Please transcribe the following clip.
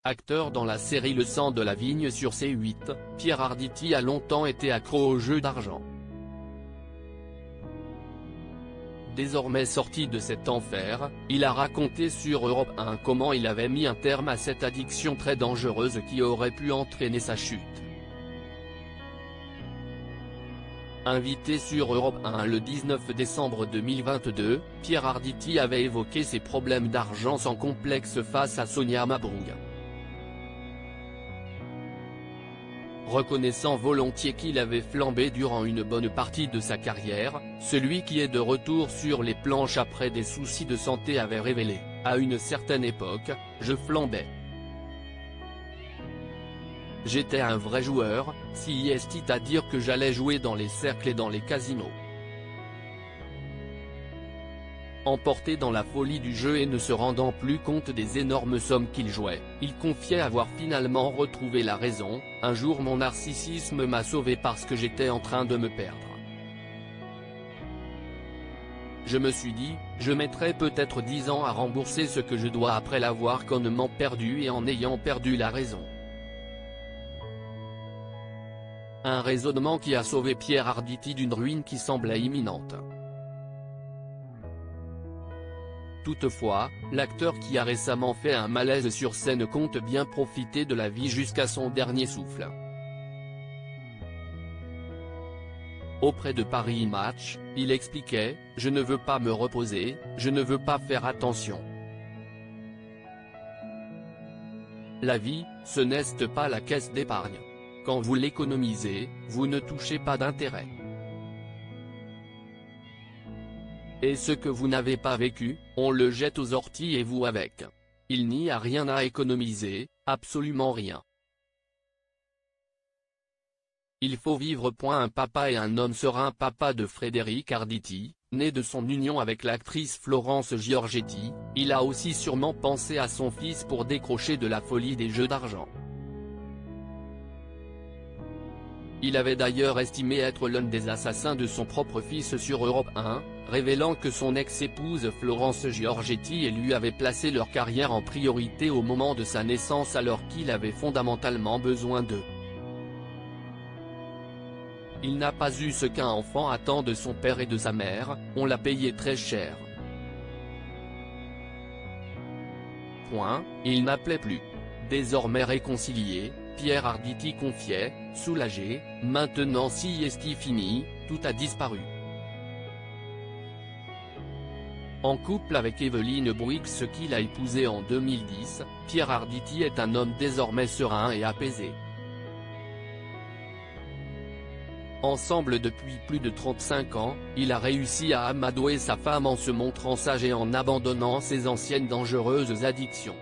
Acteur dans la série Le sang de la vigne sur C8, Pierre Arditi a longtemps été accro aux jeux d'argent. Désormais sorti de cet enfer, il a raconté sur Europe 1 comment il avait mis un terme à cette addiction très dangereuse qui aurait pu entraîner sa chute. Invité sur Europe 1 le 19 décembre 2022, Pierre Arditi avait évoqué ses problèmes d'argent sans complexe face à Sonia Mabrouk. Reconnaissant volontiers qu'il avait flambé durant une bonne partie de sa carrière, celui qui est de retour sur les planches après des soucis de santé avait révélé, à une certaine époque, « Je flambais. J'étais un vrai joueur, si c'est-à-dire que j'allais jouer dans les cercles et dans les casinos. Emporté dans la folie du jeu et ne se rendant plus compte des énormes sommes qu'il jouait, il confiait avoir finalement retrouvé la raison. Un jour mon narcissisme m'a sauvé parce que j'étais en train de me perdre. Je me suis dit, je mettrai peut-être 10 ans à rembourser ce que je dois après l'avoir connement perdu et en ayant perdu la raison. Un raisonnement qui a sauvé Pierre Arditi d'une ruine qui semblait imminente. Toutefois, l'acteur qui a récemment fait un malaise sur scène compte bien profiter de la vie jusqu'à son dernier souffle. Auprès de Paris Match, il expliquait « Je ne veux pas me reposer, je ne veux pas faire attention. La vie, ce n'est pas la caisse d'épargne. Quand vous l'économisez, vous ne touchez pas d'intérêt. Et ce que vous n'avez pas vécu, on le jette aux orties et vous avec. Il n'y a rien à économiser, absolument rien. Il faut vivre. » Un papa et un homme serein. Papa de Frédéric Arditi, né de son union avec l'actrice Florence Giorgetti, il a aussi sûrement pensé à son fils pour décrocher de la folie des jeux d'argent. Il avait d'ailleurs estimé être l'un des assassins de son propre fils sur Europe 1, révélant que son ex-épouse Florence Giorgetti et lui avaient placé leur carrière en priorité au moment de sa naissance alors qu'il avait fondamentalement besoin d'eux. Il n'a pas eu ce qu'un enfant attend de son père et de sa mère, on l'a payé très cher. Il n'appelait plus. Désormais réconcilié, Pierre Arditi confiait, soulagé, « Maintenant si c'est fini, tout a disparu. » En couple avec Evelyne Bouygues qu'il a épousée en 2010, Pierre Arditi est un homme désormais serein et apaisé. Ensemble depuis plus de 35 ans, il a réussi à amadouer sa femme en se montrant sage et en abandonnant ses anciennes dangereuses addictions.